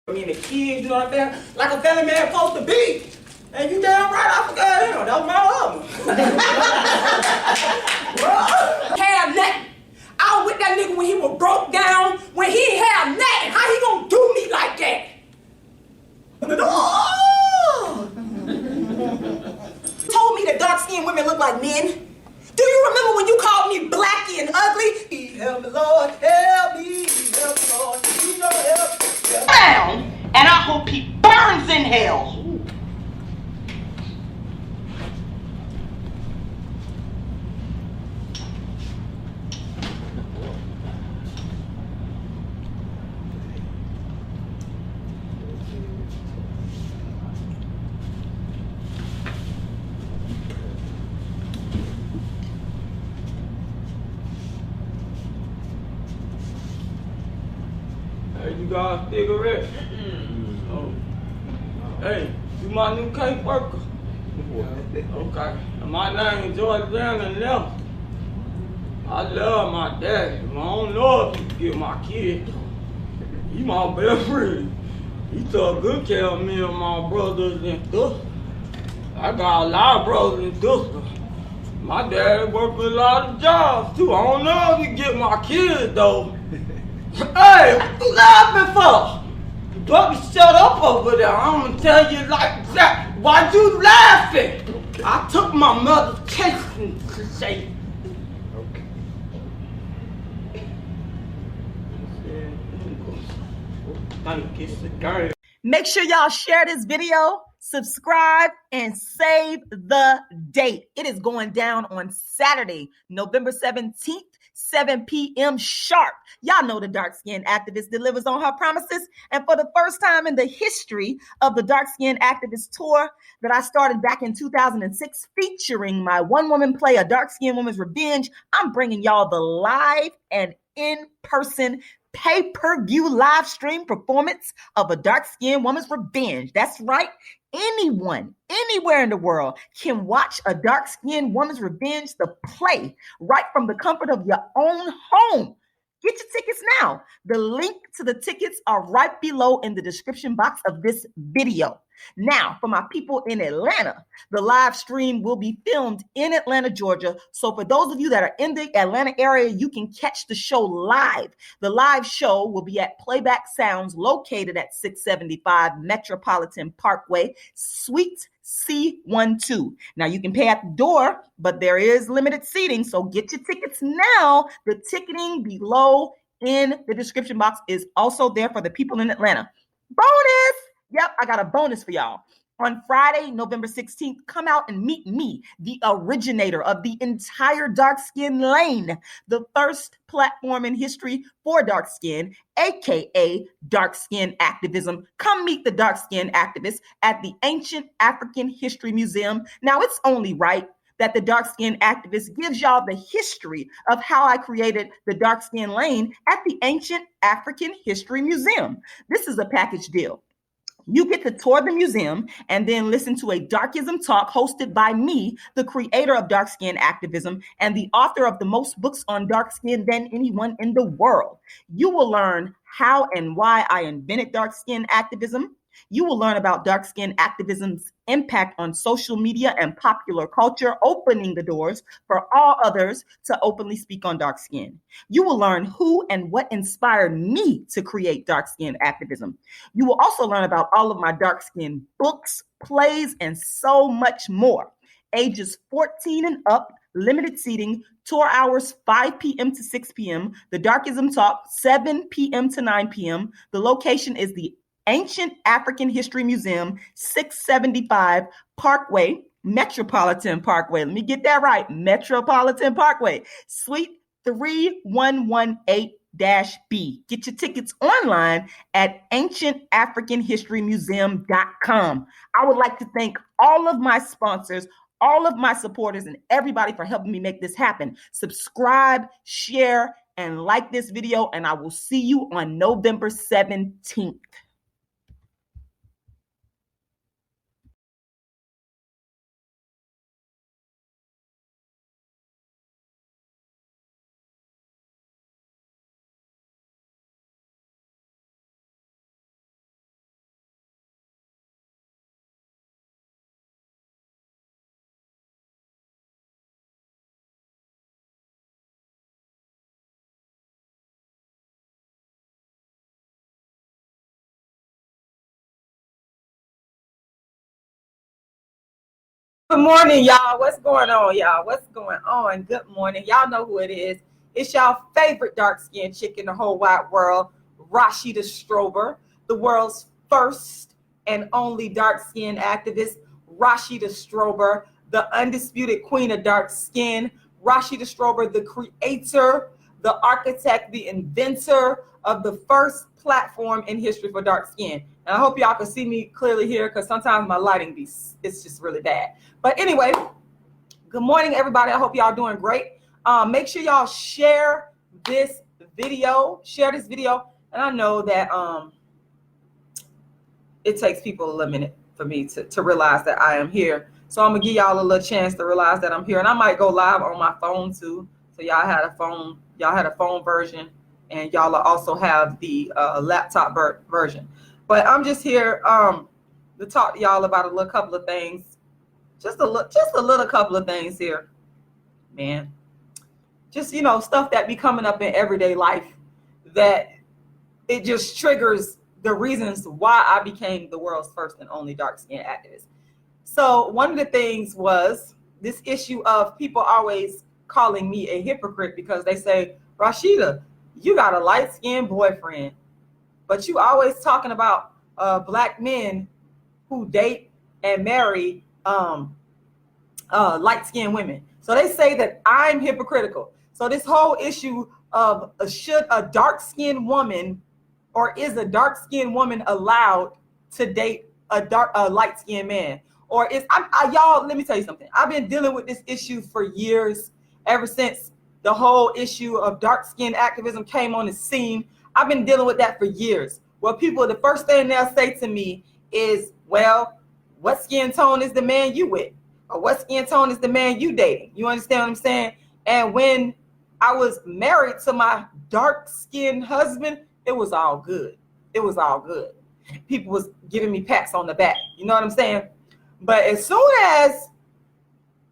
Me and the kids, you know what I'm saying? Like a family man supposed to be. And you damn right, I forgot him. That was my husband. Have nothing. I was with that nigga when he was broke down, when he ain't have nothing. How he gonna do me like that? Told me that dark-skinned women look like men. Do you remember when you called me blacky and ugly? Help me, Lord, help me, help me, Lord. You know, help me. Down, and I hope he burns in hell. Hey, you got a cigarette? Oh. Hey, you my new cake worker? Okay. My name is George Allen Left. I love my daddy, but I don't know if he can get my kid. He my best friend. He took good care of me and my brothers and sisters. I got a lot of brothers and sisters. My dad worked a lot of jobs too. I don't know if he can get my kids though. Hey, what you laughing for? Don't shut up over there. I'm gonna tell you like that. Why you laughing? I took my mother's case to say. Okay. Make sure y'all share this video, subscribe, and save the date. It is going down on Saturday, November 17th, 7 p.m. sharp. Y'all know the dark-skinned activist delivers on her promises. And for the first time in the history of the dark-skinned activist tour that I started back in 2006, featuring my one-woman play, A Dark-Skinned Woman's Revenge, I'm bringing y'all the live and in-person pay-per-view live stream performance of A Dark-Skinned Woman's Revenge. That's right. Anyone, anywhere in the world can watch A Dark-Skinned Woman's Revenge, the play, right from the comfort of your own home. Get your tickets now. The link to the tickets are right below in the description box of this video. Now, for my people in Atlanta, the live stream will be filmed in Atlanta, Georgia. So for those of you that are in the Atlanta area, you can catch the show live. The live show will be at Playback Sounds, located at 675 Metropolitan Parkway, Suite C12. Now, you can pay at the door, but there is limited seating, so get your tickets now. The ticketing below in the description box is also there for the people in Atlanta. Bonus! Yep, I got a bonus for y'all. On Friday, November 16th, come out and meet me, the originator of the entire dark skin lane, the first platform in history for dark skin, aka dark skin activism. Come meet the dark skin activists at the Ancient African History Museum. Now, it's only right that the dark skin activist gives y'all the history of how I created the dark skin lane at the Ancient African History Museum. This is a package deal. You get to tour the museum and then listen to a Darkism Talk hosted by me, the creator of dark skin activism and the author of the most books on dark skin than anyone in the world. You will learn how and why I invented dark skin activism. You will learn about dark skin activism's impact on social media and popular culture, opening the doors for all others to openly speak on dark skin. You will learn who and what inspired me to create dark skin activism. You will also learn about all of my dark skin books, plays, and so much more. Ages 14 and up, limited seating, tour hours 5 p.m. to 6 p.m. The Darkism Talk 7 p.m. to 9 p.m. The location is the Ancient African History Museum, 675 Parkway, Metropolitan Parkway. Let me get that right. Metropolitan Parkway, Suite 3118-B. Get your tickets online at ancientafricanhistorymuseum.com. I would like to thank all of my sponsors, all of my supporters, and everybody for helping me make this happen. Subscribe, share, and like this video, and I will see you on November 17th. Good morning, y'all. What's going on, y'all? What's going on? Good morning. Y'all know who it is. It's y'all favorite dark-skinned chick in the whole wide world, Rashida Strober, the world's first and only dark-skinned activist. Rashida Strober, the undisputed queen of dark skin. Rashida Strober, the creator, the architect, the inventor of the first platform in history for dark skin. And I hope y'all can see me clearly here because sometimes my lighting it's just really bad. But anyway, good morning, everybody. I hope y'all doing great. Make sure y'all share this video. And I know that it takes people a minute for me to realize that I am here. So I'm gonna give y'all a little chance to realize that I'm here. And I might go live on my phone too. So y'all had a phone version, and y'all also have the laptop version. But I'm just here to talk to y'all about a little couple of things. Just a little couple of things here, man. Just, stuff that be coming up in everyday life that it just triggers the reasons why I became the world's first and only dark-skinned activist. So one of the things was this issue of people always calling me a hypocrite because they say, Rashida, you got a light-skinned boyfriend, but you always talking about black men who date and marry light-skinned women. So they say that I'm hypocritical. So this whole issue of should a dark-skinned woman or is a dark-skinned woman allowed to date a light-skinned man? Or y'all, let me tell you something. I've been dealing with this issue for years, ever since the whole issue of dark-skinned activism came on the scene. I've been dealing with that for years. Well, the first thing they'll say to me is, well, what skin tone is the man you with? Or what skin tone is the man you dating? You understand what I'm saying? And when I was married to my dark-skinned husband, it was all good. It was all good. People was giving me pats on the back. You know what I'm saying? But as soon as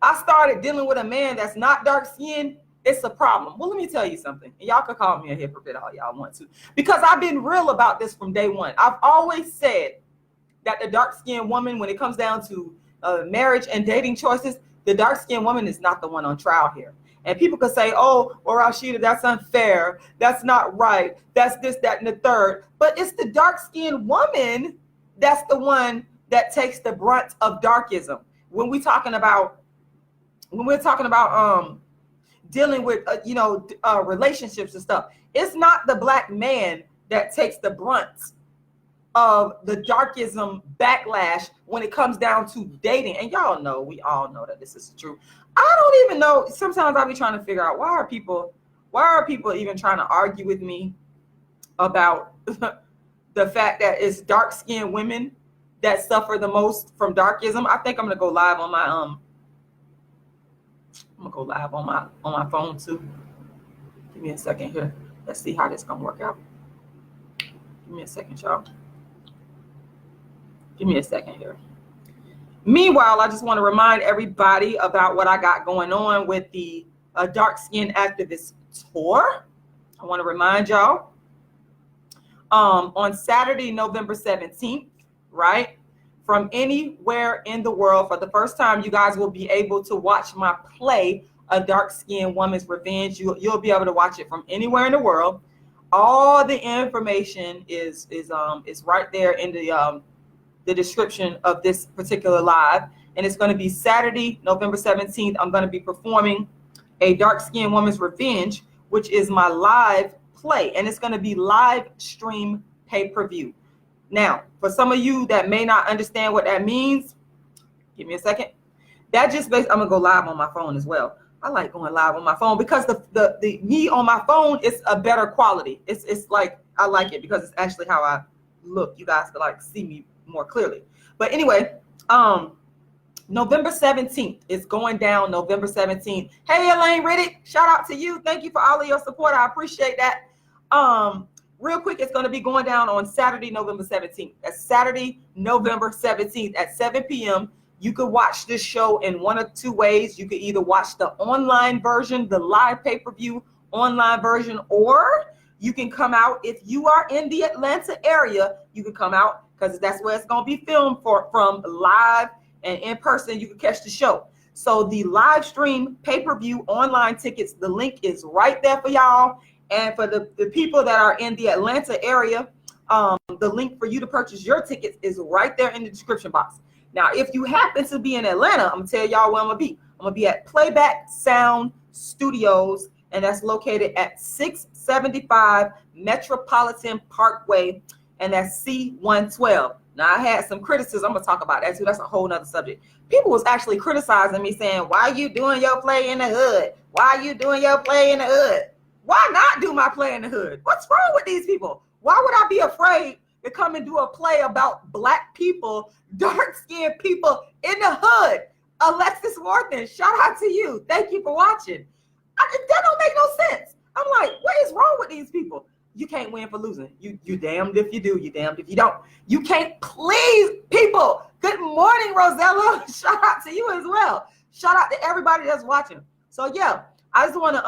I started dealing with a man that's not dark-skinned, it's a problem. Well, let me tell you something. And y'all could call me a hypocrite all y'all want to. Because I've been real about this from day one. I've always said that the dark-skinned woman, when it comes down to marriage and dating choices, the dark-skinned woman is not the one on trial here. And people could say, oh, well, Rashida, that's unfair. That's not right. That's this, that, and the third. But it's the dark-skinned woman that's the one that takes the brunt of darkism. When we're talking about dealing with relationships and stuff, it's not the black man that takes the brunt of the darkism backlash when it comes down to dating. And we all know that this is true. I don't even know. Sometimes I'll be trying to figure out why are people even trying to argue with me about the fact that it's dark-skinned women that suffer the most from darkism. I think I'm gonna go live on my phone too. Give me a second here. Let's see how this gonna work out. Give me a second, y'all. Give me a second here. Meanwhile, I just want to remind everybody about what I got going on with the Dark Skin Activist Tour. I want to remind y'all on Saturday, November 17th, right? From anywhere in the world, for the first time, you guys will be able to watch my play, A Dark Skinned Woman's Revenge. You'll be able to watch it from anywhere in the world. All the information is right there in the description of this particular live. And it's going to be Saturday, November 17th. I'm going to be performing A Dark Skinned Woman's Revenge, which is my live play. And it's going to be live stream pay-per-view. Now, for some of you that may not understand what that means, give me a second. That just basically, I'm going to go live on my phone as well. I like going live on my phone because the me on my phone is a better quality. It's like, I like it because it's actually how I look. You guys can like see me more clearly. But anyway, November 17th is going down, November 17th. Hey, Elaine Riddick, shout out to you. Thank you for all of your support. I appreciate that. Real quick, it's going to be going down on Saturday, November 17th. That's Saturday, November 17th at 7 p.m. You could watch this show in one of two ways. You could either watch the online version, the live pay-per-view online version, or you can come out. If you are in the Atlanta area, you can come out because that's where it's going to be filmed from live. and in person, you can catch the show. So the live stream pay-per-view online tickets, the link is right there for y'all. And for the people that are in the Atlanta area, the link for you to purchase your tickets is right there in the description box. Now, if you happen to be in Atlanta, I'm gonna tell y'all where I'm gonna be. I'm gonna be at Playback Sound Studios, and that's located at 675 Metropolitan Parkway, and that's C12. Now, I had some criticism. I'm gonna talk about that too. That's a whole nother subject. People was actually criticizing me, saying, "Why you doing your play in the hood? Why you doing your play in the hood? Why not do my play in the hood? What's wrong with these people? Why would I be afraid to come and do a play about black people, dark-skinned people in the hood?" Alexis Worthen, shout out to you. Thank you for watching. That don't make no sense. I'm like, what is wrong with these people? You can't win for losing. You damned if you do, you damned if you don't. You can't please people. Good morning, Rosella. Shout out to you as well. Shout out to everybody that's watching. So yeah, I just want to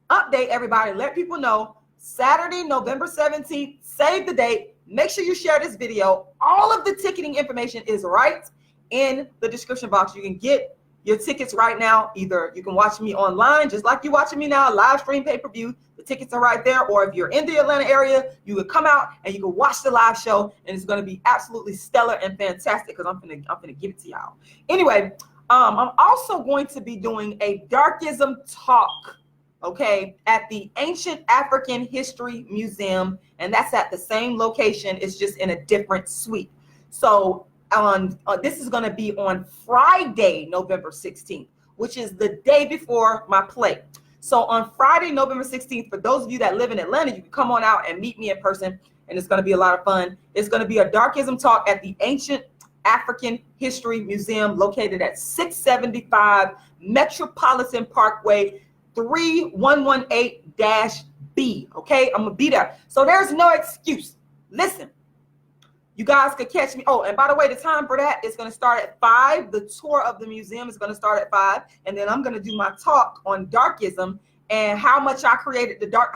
update everybody, let people know Saturday, November 17th, save the date. Make sure you share this video. All of the ticketing information is right in the description box. You can get your tickets right now. Either you can watch me online, just like you're watching me now, live stream pay-per-view. The tickets are right there. Or if you're in the Atlanta area, you can come out and you can watch the live show, and it's going to be absolutely stellar and fantastic because I'm gonna give it to y'all. Anyway, I'm also going to be doing a Darkism Talk, okay, at the Ancient African History Museum, and that's at the same location. It's just in a different suite. So this is going to be on Friday, November 16th, which is the day before my play. So on Friday, November 16th, for those of you that live in Atlanta, you can come on out and meet me in person, and it's going to be a lot of fun. It's going to be a Darkism Talk at the Ancient African History Museum, located at 675 Metropolitan Parkway, 3118-B. Okay, I'm gonna be there. So there's no excuse. Listen, you guys could catch me. Oh, and by the way, the time for that is going to start at 5. The tour of the museum is going to start at 5, and then I'm going to do my talk on darkism and how I created the dark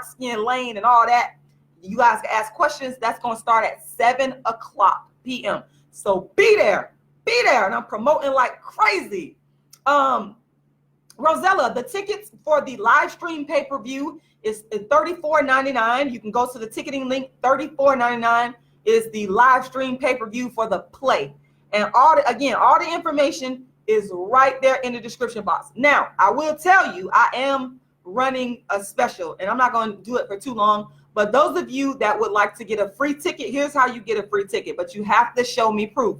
skin lane and all that. You guys can ask questions. That's going to start at 7:00 p.m. So be there, and I'm promoting like crazy. Rosella, the tickets for the live stream pay-per-view is $34.99. You can go to the ticketing link. $34.99 is the live stream pay-per-view for the play. And all the information is right there in the description box. Now, I will tell you, I am running a special, and I'm not going to do it for too long. But those of you that would like to get a free ticket, here's how you get a free ticket, but you have to show me proof.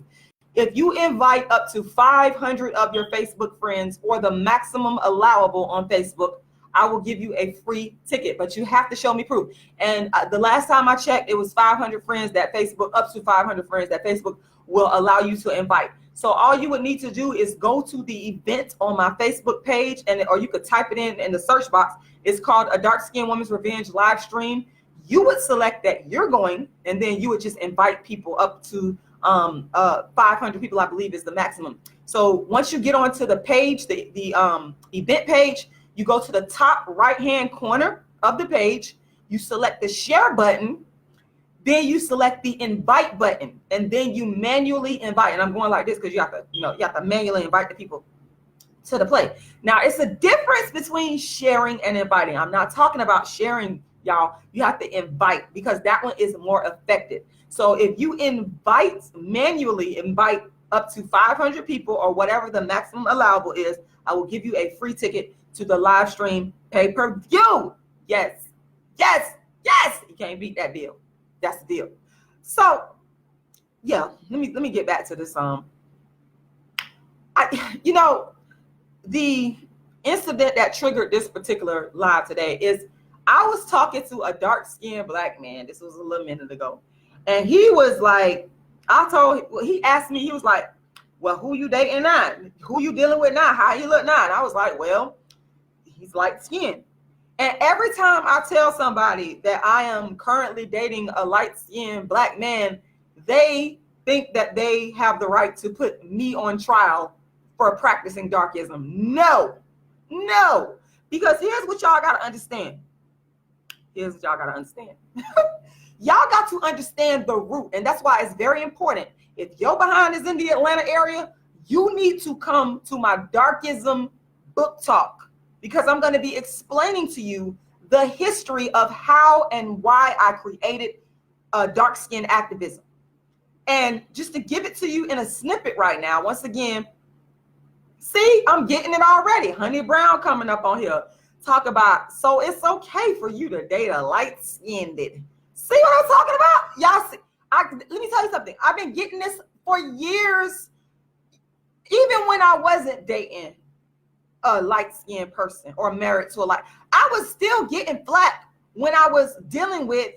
If you invite up to 500 of your Facebook friends, or the maximum allowable on Facebook, I will give you a free ticket, but you have to show me proof. And the last time I checked, it was 500 friends that Facebook, up to 500 friends that Facebook will allow you to invite. So all you would need to do is go to the event on my Facebook page, or you could type it in the search box. It's called A Dark Skinned Woman's Revenge live stream. You would select that you're going, and then you would just invite people up to 500 people, I believe is the maximum. So once you get onto the page, the event page, you go to the top right-hand corner of the page, you select the share button, then you select the invite button, and then you manually invite. And I'm going like this because you have to manually invite the people to the play. Now, it's a difference between sharing and inviting. I'm not talking about sharing, y'all. You have to invite, because that one is more effective. So if you manually invite up to 500 people, or whatever the maximum allowable is, I will give you a free ticket to the live stream pay-per-view. Yes. You can't beat that deal. That's the deal. So yeah, let me get back to this. The incident that triggered this particular live today is I was talking to a dark-skinned black man. This was a little minute ago. And he was like, he asked me, he was like, well, who you dating now? Who you dealing with now? How you look now? And I was like, well, he's light-skinned. And every time I tell somebody that I am currently dating a light-skinned black man, they think that they have the right to put me on trial for practicing darkism. No, because here's what y'all got to understand. Y'all got to understand the root. And that's why it's very important. If your behind is in the Atlanta area, you need to come to my Darkism book talk, because I'm going to be explaining to you the history of how and why I created dark skin activism. And just to give it to you in a snippet right now, once again, see, I'm getting it already. Honey Brown coming up on here. Talk about, so it's okay for you to date a light-skinned. See what I'm talking about? Y'all see, let me tell you something. I've been getting this for years. Even when I wasn't dating a light-skinned person or married to a light, I was still getting flack when I was dealing with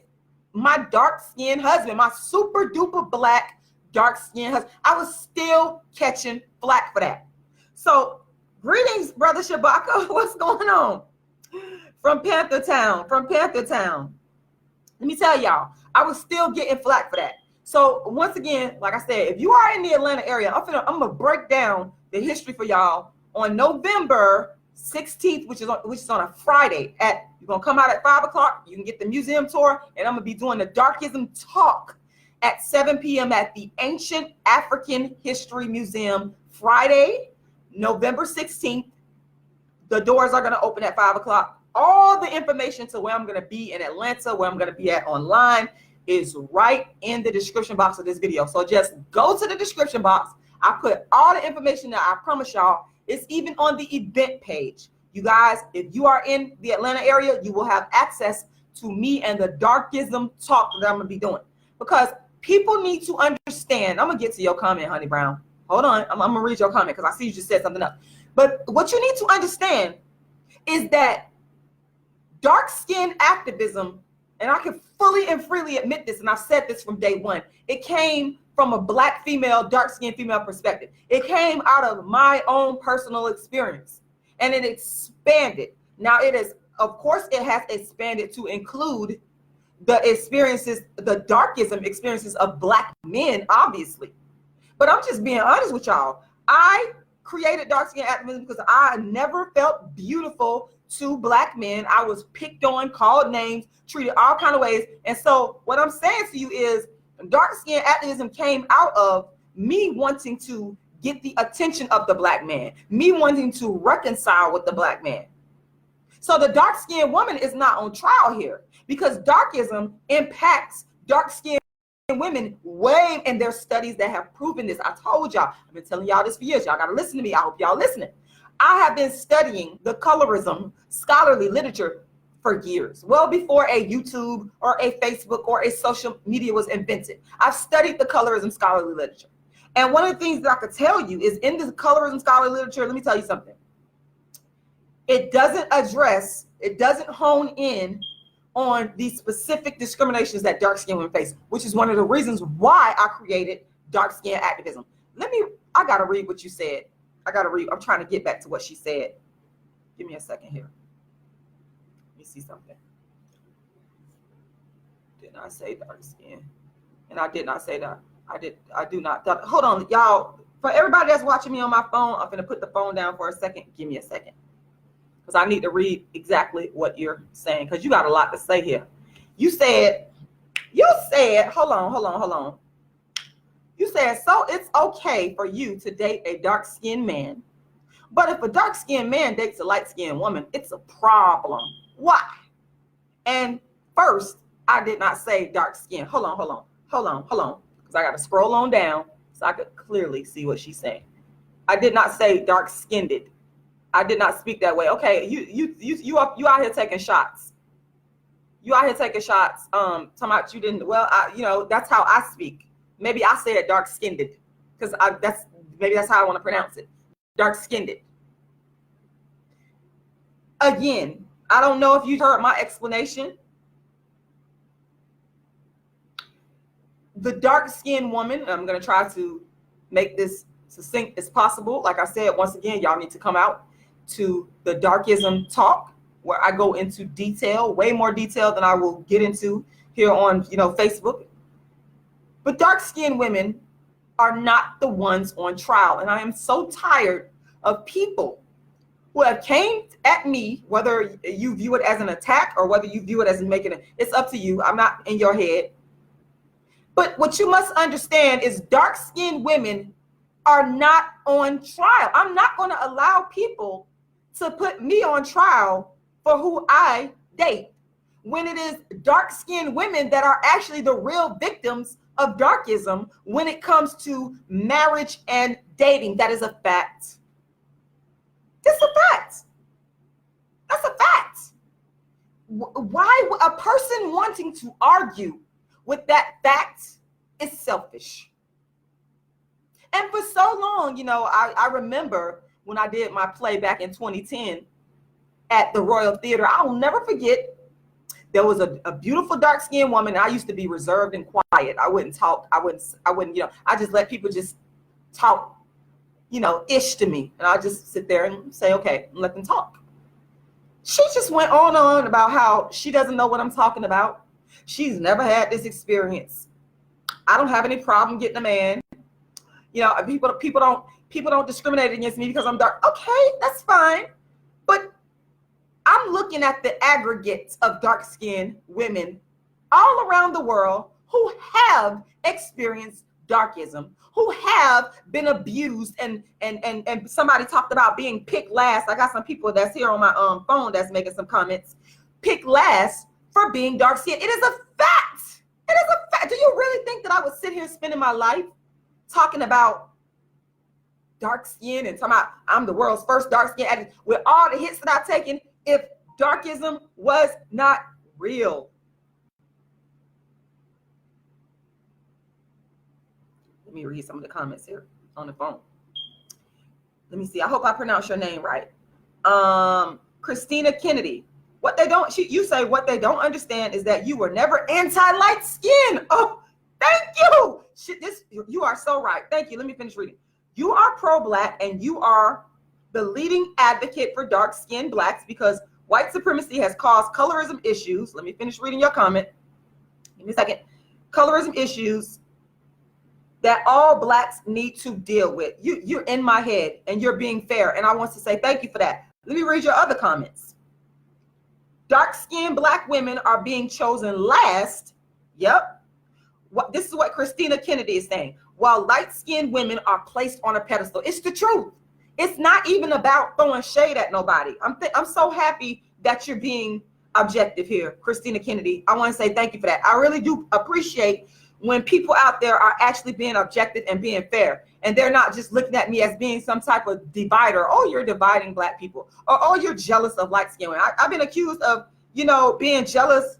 my dark-skinned husband, my super duper black dark-skinned husband. I was still catching flack for that. So greetings, Brother Shabaka. What's going on? From Panther Town. Let me tell y'all, I was still getting flack for that. So once again, like I said, if you are in the Atlanta area, I'm gonna break down the history for y'all on November 16th, which is on a Friday. You're gonna come out at 5 o'clock. You can get the museum tour, and I'm gonna be doing the Darkism Talk at 7 p.m. at the Ancient African History Museum, Friday, November 16th. The doors are gonna open at 5 o'clock. All the information to where I'm gonna be in Atlanta, where I'm gonna be at online, is right in the description box of this video. So just go to the description box. I put all the information there. I promise y'all, it's even on the event page. You guys, if you are in the Atlanta area, you will have access to me and the Darkism Talk that I'm gonna be doing. Because people need to understand. I'm gonna get to your comment, Honey Brown. Hold on, I'm gonna read your comment because I see you just said something else. But what you need to understand is that dark skin activism, and I can fully and freely admit this, and I've said this from day one, it came from a black female, dark-skinned female perspective. It came out of my own personal experience, and it expanded. Now it is, of course, it has expanded to include the experiences, the darkism experiences of black men, obviously. But I'm just being honest with y'all. I created dark skin activism because I never felt beautiful to black men. I was picked on, called names, treated all kind of ways. And so what I'm saying to you is dark skin activism came out of me wanting to get the attention of the black man, me wanting to reconcile with the black man. So the dark skinned woman is not on trial here because darkism impacts dark skinned women way, and there's studies that have proven this. I told y'all, I've been telling y'all this for years. Y'all got to listen to me. I hope y'all listening. I have been studying the colorism scholarly literature for years, well before a YouTube or a Facebook or a social media was invented. I've studied the colorism scholarly literature. And one of the things that I could tell you is in the colorism scholarly literature, let me tell you something. It doesn't hone in on the specific discriminations that dark skinned women face, which is one of the reasons why I created dark skin activism. I gotta read what you said. I'm trying to get back to what she said. Give me a second here. Let me see something. Did not say dark skin. And I did not say that. I do not. Hold on, y'all. For everybody that's watching me on my phone, I'm gonna put the phone down for a second. Give me a second. Because I need to read exactly what you're saying, because you got a lot to say here. You said, hold on. You said, so it's okay for you to date a dark-skinned man, but if a dark-skinned man dates a light-skinned woman, it's a problem. Why? And first, I did not say dark skin. Hold on, because I got to scroll on down so I could clearly see what she's saying. I did not say dark-skinned. I did not speak that way. Okay, you out here taking shots. You out here taking shots. Talking about you didn't. Well, that's how I speak. Maybe I said dark-skinned because that's how I want to pronounce it. Dark-skinned. Again, I don't know if you heard my explanation. The dark-skinned woman, I'm going to try to make this succinct as possible. Like I said, once again, y'all need to come out to the Darkism Talk, where I go into detail, way more detail than I will get into here on Facebook. But dark-skinned women are not the ones on trial. And I am so tired of people who have came at me, whether you view it as an attack or whether you view it as making it, it's up to you. I'm not in your head. But what you must understand is dark-skinned women are not on trial. I'm not going to allow people to put me on trial for who I date, when it is dark-skinned women that are actually the real victims of darkism when it comes to marriage and dating. That is a fact. That's a fact. That's a fact. Why a person wanting to argue with that fact is selfish. And for so long, you know, I remember when I did my play back in 2010 at the Royal Theater, I'll never forget, there was a beautiful dark-skinned woman. I used to be reserved and quiet. I wouldn't talk. I wouldn't, you know, I just let people just talk, you know, ish to me. And I just sit there and say, okay, and let them talk. She just went on about how she doesn't know what I'm talking about. She's never had this experience. I don't have any problem getting a man. You know, people don't discriminate against me because I'm dark. Okay, that's fine. But I'm looking at the aggregates of dark-skinned women all around the world who have experienced darkism, who have been abused, and somebody talked about being picked last. I got some people that's here on my phone that's making some comments. Picked last for being dark-skinned. It is a fact. It is a fact. Do you really think that I would sit here spending my life talking about dark skin and talking about I'm the world's first dark skin addict with all the hits that I've taken if darkism was not real? Let me read some of the comments here on the phone. Let me see. I hope I pronounced your name right. Christina Kennedy. What they don't, you say what they don't understand is that you were never anti-light skin. Oh, thank you. You are so right. Thank you. Let me finish reading. You are pro-black and you are the leading advocate for dark-skinned blacks because white supremacy has caused colorism issues. Let me finish reading your comment. Give me a second. Colorism issues that all blacks need to deal with. You're in my head and you're being fair. And I want to say thank you for that. Let me read your other comments. Dark-skinned black women are being chosen last. Yep. This is what Christina Kennedy is saying. While light-skinned women are placed on a pedestal. It's the truth. It's not even about throwing shade at nobody. I'm so happy that you're being objective here, Christina Kennedy. I want to say thank you for that. I really do appreciate when people out there are actually being objective and being fair. And they're not just looking at me as being some type of divider. Oh, you're dividing black people. Or, oh, you're jealous of light-skinned women. I've been accused of, you know, being jealous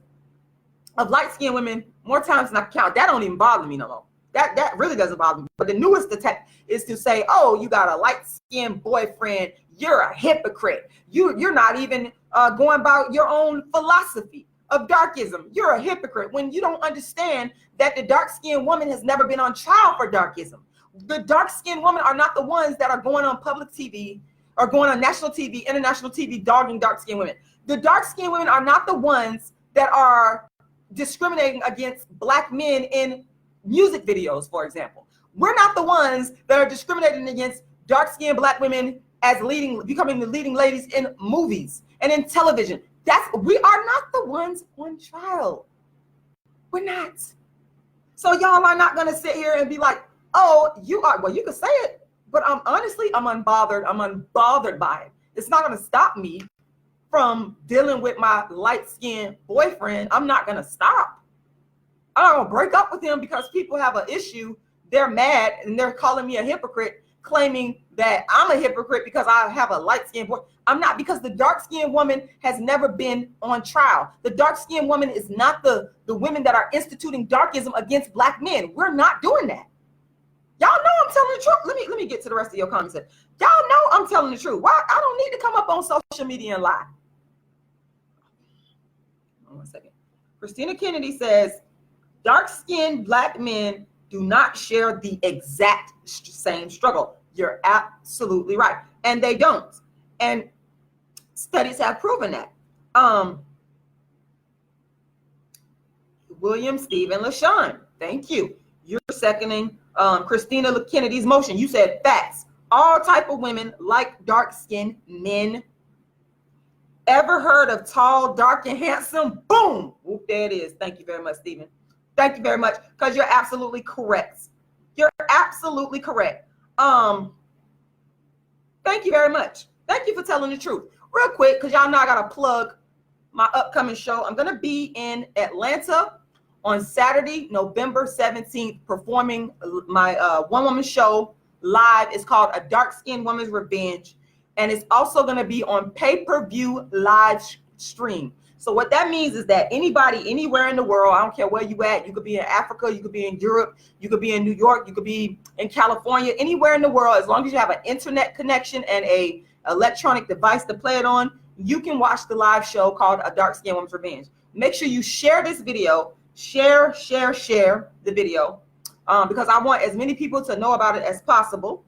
of light-skinned women more times than I can count. That don't even bother me no more. That really doesn't bother me. But the newest attack is to say, oh, you got a light-skinned boyfriend. You're a hypocrite. You're not even going about your own philosophy of darkism. You're a hypocrite when you don't understand that the dark-skinned woman has never been on trial for darkism. The dark-skinned women are not the ones that are going on public TV or going on national TV, international TV, dogging dark-skinned women. The dark-skinned women are not the ones that are discriminating against black men in music videos, for example. We're not the ones that are discriminating against dark-skinned black women as becoming the leading ladies in movies and in television. We are not the ones on trial. We're not. So y'all are not gonna sit here and be like, oh, you are. Well, you can say it, but I'm unbothered. I'm unbothered by it. It's not gonna stop me from dealing with my light-skinned boyfriend. I'm not gonna stop. I'm not gonna break up with him because people have an issue. They're mad and they're calling me a hypocrite, claiming that I'm a hypocrite because I have a light-skinned boy. I'm not, because the dark-skinned woman has never been on trial. The dark-skinned woman is not the women that are instituting darkism against black men. We're not doing that. Y'all know I'm telling the truth. Let me get to the rest of your comments. Y'all know I'm telling the truth. Why? I don't need to come up on social media and lie. One second. Christina Kennedy says, dark-skinned black men do not share the exact same struggle. You're absolutely right. And they don't. And studies have proven that. William Stephen LaShawn, thank you. You're seconding Christina Kennedy's motion. You said facts. All type of women like dark-skinned men. Ever heard of tall, dark, and handsome? Boom. Whoop, there it is. Thank you very much, Stephen. Thank you very much, because you're absolutely correct. You're absolutely correct. Thank you very much. Thank you for telling the truth. Real quick, because y'all know I got to plug my upcoming show. I'm going to be in Atlanta on Saturday, November 17th, performing my one-woman show live. It's called A Dark-Skinned Woman's Revenge. And it's also going to be on pay-per-view live stream. So what that means is that anybody, anywhere in the world, I don't care where you at, you could be in Africa, you could be in Europe, you could be in New York, you could be in California, anywhere in the world, as long as you have an internet connection and a electronic device to play it on, you can watch the live show called A Dark-Skinned Woman's Revenge. Make sure you share this video, share the video, because I want as many people to know about it as possible.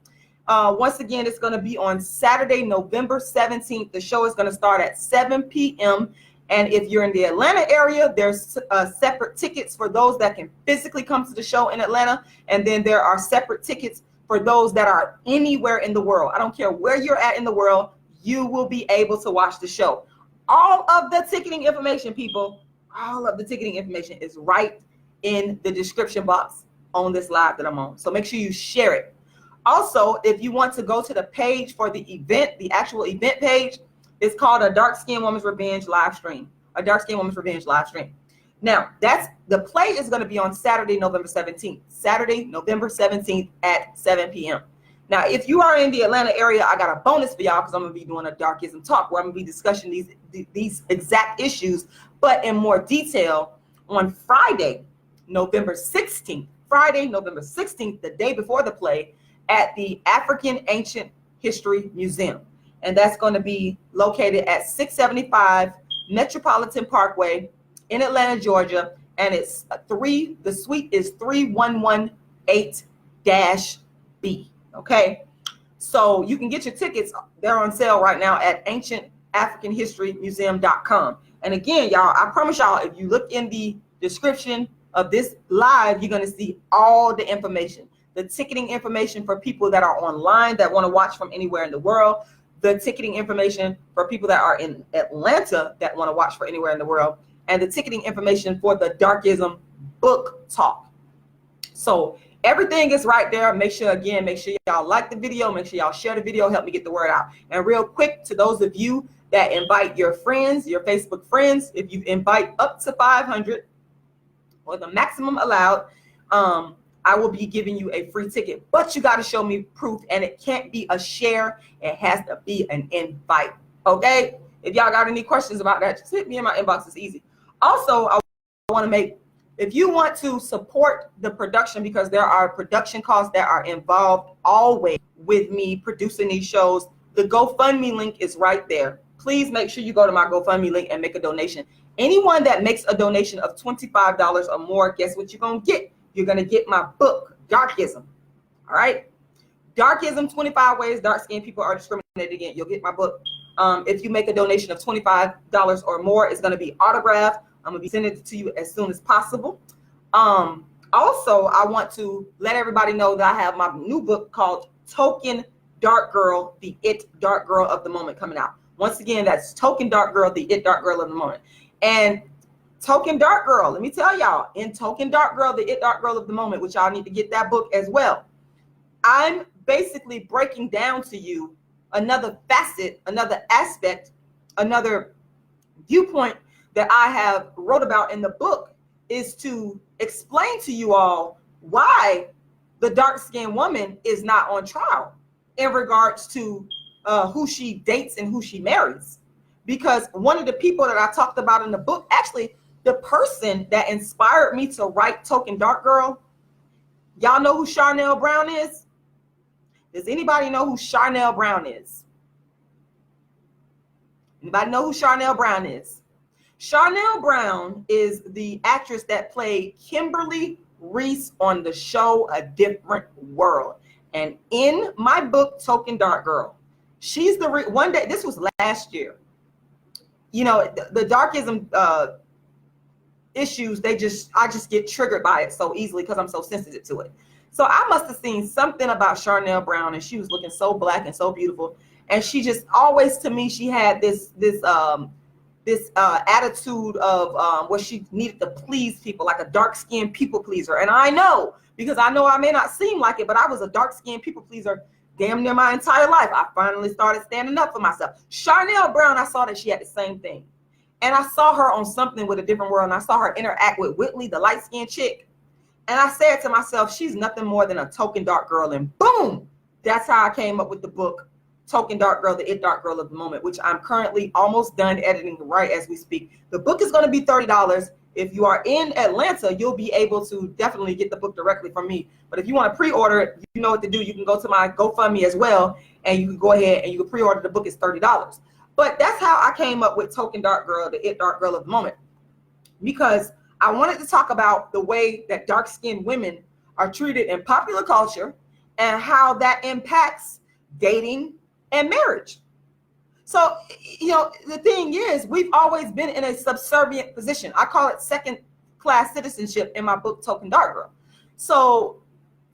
Once again, it's going to be on Saturday, November 17th. The show is going to start at 7 p.m. And if you're in the Atlanta area, there's separate tickets for those that can physically come to the show in Atlanta. And then there are separate tickets for those that are anywhere in the world. I don't care where you're at in the world, you will be able to watch the show. All of the ticketing information, people, all of the ticketing information is right in the description box on this live that I'm on. So make sure you share it. Also, if you want to go to the page for the event, the actual event page, it's called A Dark-Skinned Woman's Revenge live stream. A Dark-Skinned Woman's Revenge live stream. Now, the play is going to be on Saturday, November 17th. Saturday, November 17th at 7 p.m. Now, if you are in the Atlanta area, I got a bonus for y'all because I'm going to be doing a Darkism Talk where I'm going to be discussing these exact issues, but in more detail on Friday, November 16th. Friday, November 16th, the day before the play, at the African Ancient History Museum. And that's going to be located at 675 Metropolitan Parkway in Atlanta, Georgia. And it's the suite is 3118-B. Okay. So you can get your tickets. They're on sale right now at ancientafricanhistorymuseum.com. And again, y'all, I promise y'all, if you look in the description of this live, you're going to see all the information, the ticketing information for people that are online that want to watch from anywhere in the world, the ticketing information for people that are in Atlanta that want to watch for anywhere in the world, and the ticketing information for the Darkism book talk. So everything is right there. Make sure y'all like the video. Make sure y'all share the video. Help me get the word out. And real quick, to those of you that invite your friends, your Facebook friends, if you invite up to 500 or the maximum allowed, I will be giving you a free ticket, but you got to show me proof, and it can't be a share. It has to be an invite. Okay. If y'all got any questions about that, just hit me in my inbox. It's easy. Also, I want to if you want to support the production, because there are production costs that are involved always with me producing these shows, the GoFundMe link is right there. Please make sure you go to my GoFundMe link and make a donation. Anyone that makes a donation of $25 or more, guess what you're going to get? You're going to get my book, Darkism. All right? Darkism, 25 Ways Dark-Skinned People Are Discriminated Against. You'll get my book. If you make a donation of $25 or more, it's going to be autographed. I'm going to be sending it to you as soon as possible. Also, I want to let everybody know that I have my new book called Token Dark Girl, the It Dark Girl of the Moment coming out. Once again, that's Token Dark Girl, the It Dark Girl of the Moment. And Token Dark Girl, let me tell y'all, in Token Dark Girl, the It Dark Girl of the Moment, which y'all need to get that book as well, I'm basically breaking down to you another facet, another aspect, another viewpoint that I have wrote about in the book, is to explain to you all why the dark-skinned woman is not on trial in regards to who she dates and who she marries. Because one of the people that I talked about in the book, actually, the person that inspired me to write Token Dark Girl, y'all know who Charnel Brown is? Does anybody know who Charnel Brown is? Anybody know who Charnel Brown is? Charnel Brown is the actress that played Kimberly Reese on the show A Different World. And in my book, Token Dark Girl, she's the one day, this was last year. You know, the darkism issues, I just get triggered by it so easily because I'm so sensitive to it. So I must have seen something about Charnel Brown, and she was looking so black and so beautiful. And she just always, to me, she had this attitude of where she needed to please people, like a dark-skinned people pleaser. And I know, because I know I may not seem like it, but I was a dark-skinned people pleaser damn near my entire life. I finally started standing up for myself. Charnel Brown, I saw that she had the same thing. And I saw her on Something with a Different World, and I saw her interact with Whitley, the light-skinned chick. And I said to myself, she's nothing more than a token dark girl. And boom, that's how I came up with the book, Token Dark Girl, the It Dark Girl of the Moment, which I'm currently almost done editing right as we speak. The book is going to be $30. If you are in Atlanta, you'll be able to definitely get the book directly from me. But if you want to pre-order it, you know what to do. You can go to my GoFundMe as well, and you can go ahead and you can pre-order the book. It's $30. But that's how I came up with Token Dark Girl, the It Dark Girl of the Moment, because I wanted to talk about the way that dark-skinned women are treated in popular culture and how that impacts dating and marriage. So, you know, the thing is, we've always been in a subservient position. I call it second-class citizenship in my book, Token Dark Girl. So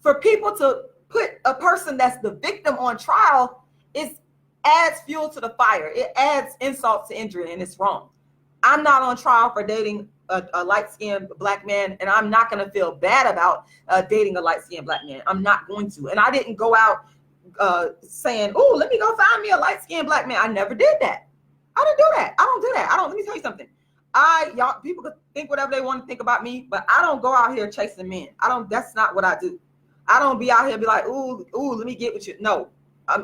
for people to put a person that's the victim on trial, it adds fuel to the fire. It adds insult to injury, and it's wrong. I'm not on trial for dating a light-skinned black man, and I'm not going to feel bad about dating a light-skinned black man. I'm not going to. And I didn't go out saying, oh, let me go find me a light-skinned black man. I never did that. I didn't do that. I don't do that. Let me tell you something. Y'all, people could think whatever they want to think about me, but I don't go out here chasing men. That's not what I do. I don't be out here be like, ooh, let me get with you. No,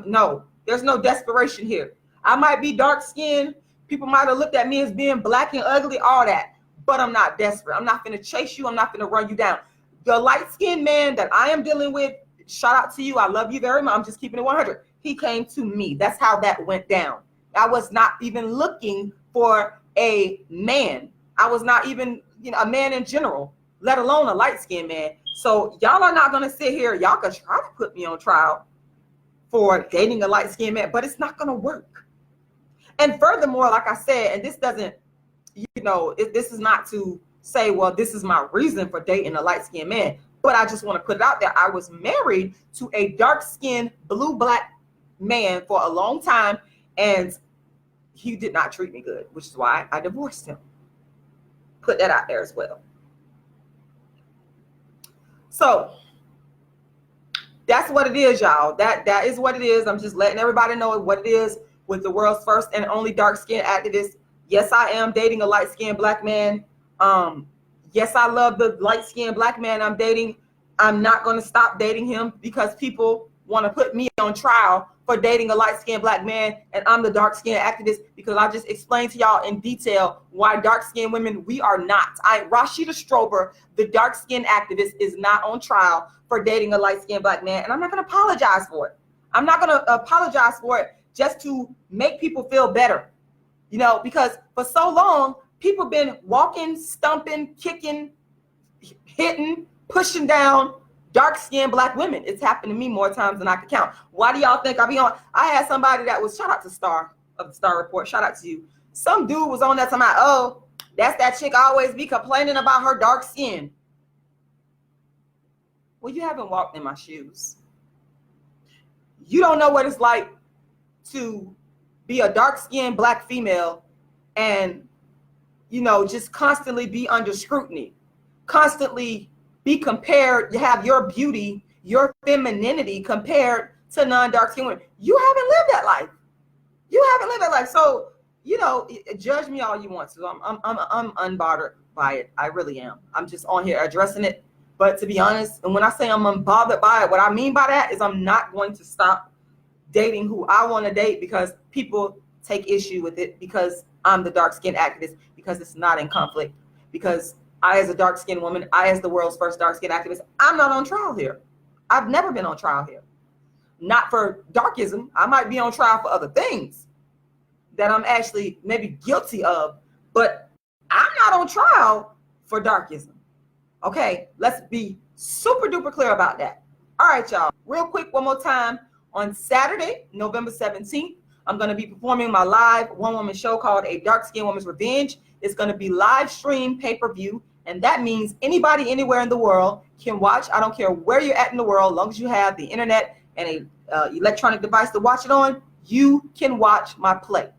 no, there's no desperation here. I might be dark-skinned. People might have looked at me as being black and ugly, all that. But I'm not desperate. I'm not going to chase you. I'm not going to run you down. The light-skinned man that I am dealing with, shout out to you. I love you very much. I'm just keeping it 100. He came to me. That's how that went down. I was not even looking for a man. I was not even, a man in general, let alone a light-skinned man. So y'all are not going to sit here. Y'all can try to put me on trial for dating a light-skinned man, but it's not going to work. And furthermore, like I said, and this doesn't, this is not to say, well, this is my reason for dating a light-skinned man, but I just want to put it out there. I was married to a dark-skinned, blue-black man for a long time, and he did not treat me good, which is why I divorced him. Put that out there as well. So that's what it is, y'all. That is what it is. I'm just letting everybody know what it is with the world's first and only dark-skinned activist. Yes, I am dating a light-skinned black man. Yes, I love the light-skinned black man I'm dating. I'm not going to stop dating him because people want to put me on trial for dating a light-skinned black man, and I'm the dark-skinned activist because I just explained to y'all in detail why dark-skinned women, we are not. Rashida Strober, the dark-skinned activist, is not on trial for dating a light-skinned black man, and I'm not going to apologize for it. I'm not going to apologize for it just to make people feel better. Because for so long, people been walking, stumping, kicking, hitting, pushing down dark-skinned black women. It's happened to me more times than I can count. Why do y'all think I be on? I had somebody that was, shout out to Star of the Star Report, shout out to you. Some dude was on that time, oh, that's that chick always be complaining about her dark skin. Well, you haven't walked in my shoes. You don't know what it's like to be a dark-skinned black female and, just constantly be under scrutiny, constantly be compared, you have your beauty, your femininity compared to non-dark-skinned women. You haven't lived that life. So, judge me all you want to. I'm unbothered by it. I really am. I'm just on here addressing it. But to be honest, and when I say I'm unbothered by it, what I mean by that is I'm not going to stop dating who I want to date because people take issue with it because I'm the dark-skinned activist, because it's not in conflict, because I, as a dark-skinned woman, I, as the world's first dark-skinned activist, I'm not on trial here. I've never been on trial here. Not for darkism. I might be on trial for other things that I'm actually maybe guilty of, but I'm not on trial for darkism. Okay, let's be super duper clear about that. All right, y'all. Real quick, one more time. On Saturday, November 17th, I'm going to be performing my live one-woman show called A Dark-Skinned Woman's Revenge. It's going to be live stream pay-per-view, and that means anybody anywhere in the world can watch. I don't care where you're at in the world, as long as you have the internet and a electronic device to watch it on, you can watch my play.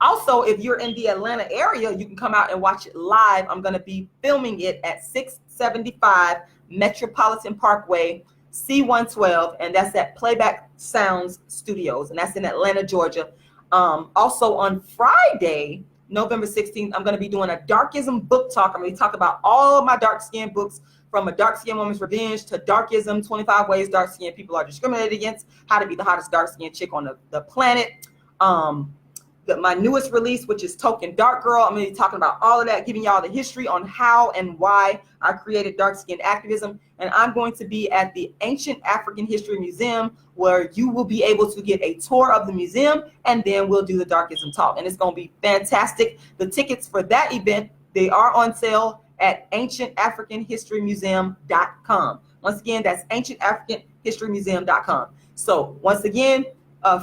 Also, if you're in the Atlanta area, you can come out and watch it live. I'm going to be filming it at 675 Metropolitan Parkway C12, and that's at Playback Sounds Studios, and that's in Atlanta, Georgia. Also on Friday, November 16th, I'm going to be doing a Darkism book talk. I'm going to talk about all of my dark skin books, from A Dark Skin Woman's Revenge to Darkism, 25 Ways Dark Skin People Are Discriminated Against, How to Be the Hottest Dark Skin Chick on the Planet. My newest release, which is Token Dark Girl. I'm going to be talking about all of that, giving y'all the history on how and why I created dark skin activism. And I'm going to be at the Ancient African History Museum, where you will be able to get a tour of the museum, and then we'll do the Darkism Talk. And it's going to be fantastic. The tickets for that event, they are on sale at ancientafricanhistorymuseum.com. Once again, that's ancientafricanhistorymuseum.com. So once again,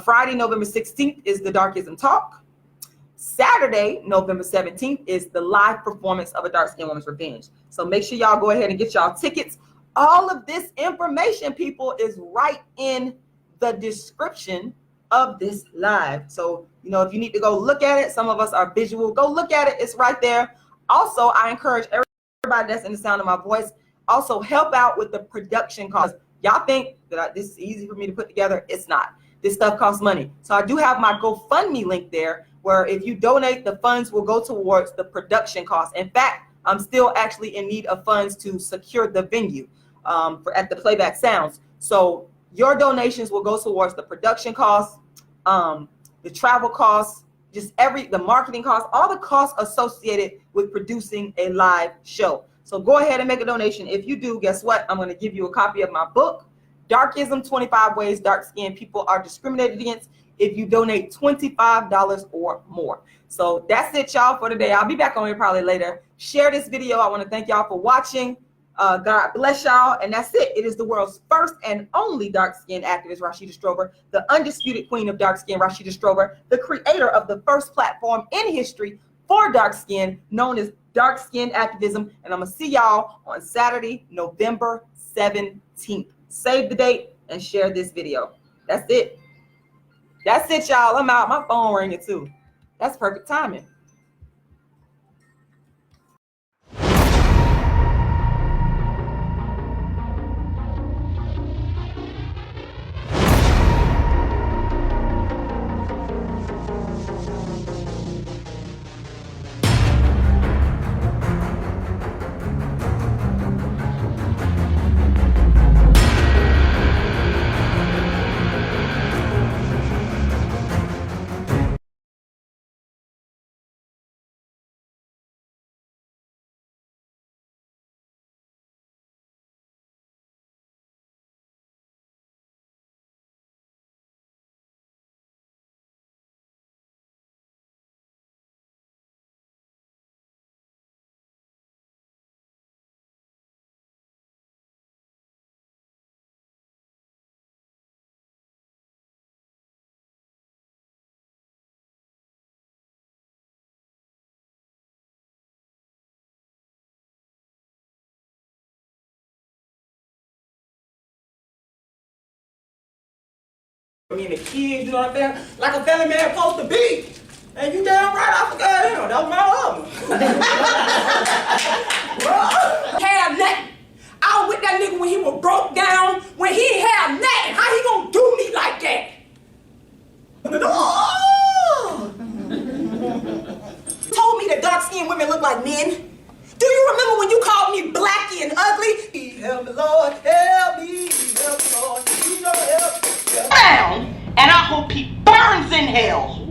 Friday, November 16th is the Darkism Talk. Saturday, November 17th is the live performance of A Dark Skin Woman's Revenge. So make sure y'all go ahead and get y'all tickets. All of this information, people, is right in the description of this live. So, you know, if you need to go look at it, some of us are visual, go look at it. It's right there. Also, I encourage everybody that's in the sound of my voice, also help out with the production costs. Y'all think that this is easy for me to put together. It's not. This stuff costs money. So I do have my GoFundMe link there, where if you donate, the funds will go towards the production costs. In fact, I'm still actually in need of funds to secure the venue at the Playback Sounds. So your donations will go towards the production costs, the travel costs, just the marketing costs, all the costs associated with producing a live show. So go ahead and make a donation. If you do, guess what? I'm going to give you a copy of my book, Darkism, 25 Ways Dark Skinned People Are Discriminated Against, if you donate $25 or more. So that's it, y'all, for today. I'll be back on here probably later. Share this video. I want to thank y'all for watching. God bless y'all. And that's it. It is the world's first and only dark skin activist, Rashida Strover, the undisputed queen of dark skin, Rashida Strover, the creator of the first platform in history for dark skin, known as Dark Skin Activism. And I'm going to see y'all on Saturday, November 17th. Save the date and share this video. That's it. That's it, y'all. I'm out. My phone ringing too. That's perfect timing. Me and the kids, you know what I'm saying? Like a family man supposed to be. And you damn right, I forgot him. That was my husband. Have nothing. I was with that nigga when he was broke down, when he ain't have nothing. How he gonna do me like that? Oh! Told me that dark-skinned women look like men. Do you remember when you called me blacky and ugly? Help me, Lord, help me, help me, Lord. You know help me. Down, and I hope he burns in hell.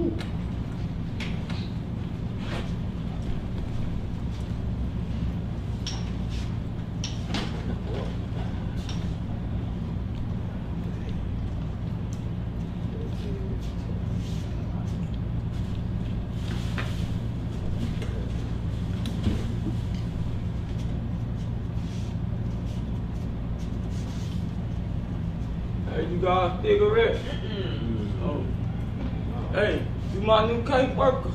Hey, you got a cigarette? Oh. Hey, you my new cake worker?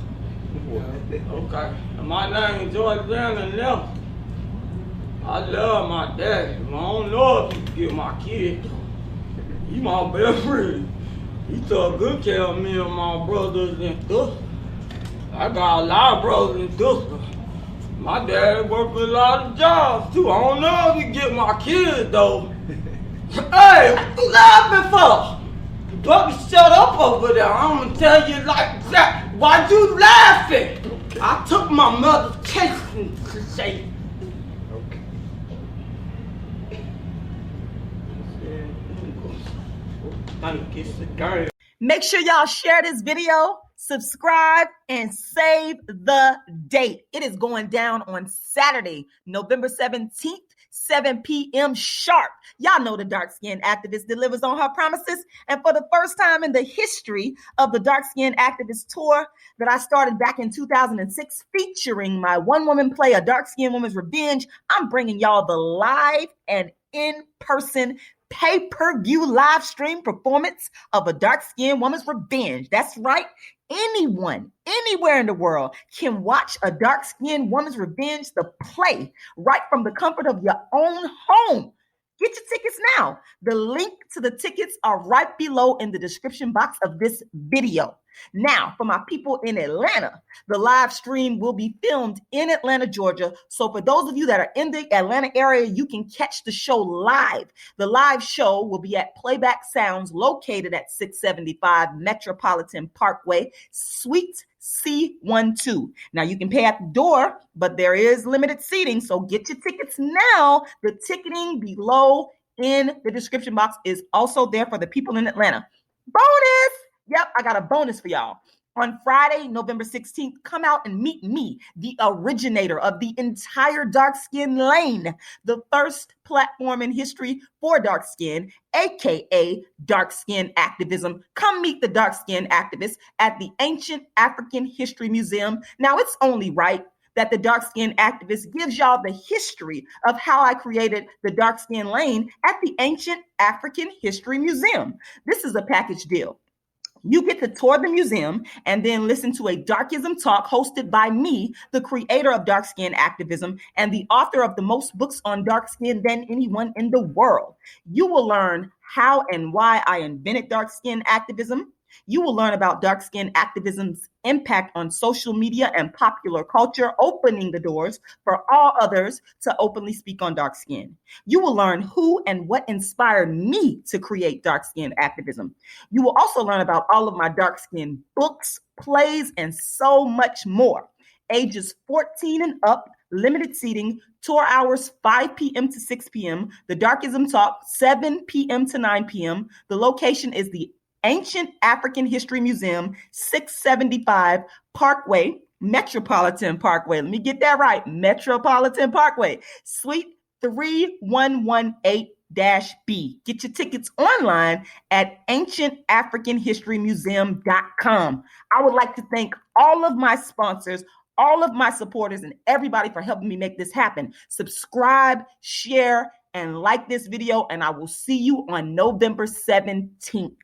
Okay. And my name is Jordana Left. I love my daddy. I don't know if he can get my kid. He my best friend. He took good care of me and my brothers and stuff. I got a lot of brothers and sisters. My dad worked a lot of jobs too. I don't know if he get my kids though. Hey, what you laughing for? You better shut up over there. I'm gonna tell you like that. Why you laughing? I took my mother's chasing cliche. Okay. Make sure y'all share this video, subscribe, and save the date. It is going down on Saturday, November 17th, 7 p.m. sharp. Y'all know the dark-skinned activist delivers on her promises. And for the first time in the history of the dark-skinned activist tour that I started back in 2006, featuring my one-woman play, A Dark-Skinned Woman's Revenge, I'm bringing y'all the live and in-person pay-per-view live stream performance of A Dark-Skinned Woman's Revenge. That's right. Anyone, anywhere in the world can watch A Dark-Skinned Woman's Revenge, the play, right from the comfort of your own home. Get your tickets now. The link to the tickets are right below in the description box of this video. Now, for my people in Atlanta, the live stream will be filmed in Atlanta, Georgia. So for those of you that are in the Atlanta area, you can catch the show live. The live show will be at Playback Sounds, located at 675 Metropolitan Parkway, Suite C12. Now, you can pay at the door, but there is limited seating, so get your tickets now. The ticketing below in the description box is also there for the people in Atlanta. Bonus! Yep, I got a bonus for y'all. On Friday, November 16th, come out and meet me, the originator of the entire dark skin lane, the first platform in history for dark skin, aka dark skin activism. Come meet the dark skin activists at the Ancient African History Museum. Now, it's only right that the dark skin activist gives y'all the history of how I created the dark skin lane at the Ancient African History Museum. This is a package deal. You get to tour the museum and then listen to a Darkism Talk hosted by me, the creator of dark skin activism and the author of the most books on dark skin than anyone in the world. You will learn how and why I invented dark skin activism. You will learn about dark skin activism's impact on social media and popular culture, opening the doors for all others to openly speak on dark skin. You will learn who and what inspired me to create dark skin activism. You will also learn about all of my dark skin books, plays, and so much more. Ages 14 and up, limited seating, tour hours 5 p.m. to 6 p.m. The Darkism Talk, 7 p.m. to 9 p.m. The location is the Ancient African History Museum, 675 Parkway, Metropolitan Parkway. Let me get that right. Metropolitan Parkway, Suite 3118-B. Get your tickets online at ancientafricanhistorymuseum.com. I would like to thank all of my sponsors, all of my supporters, and everybody for helping me make this happen. Subscribe, share, and like this video, and I will see you on November 17th.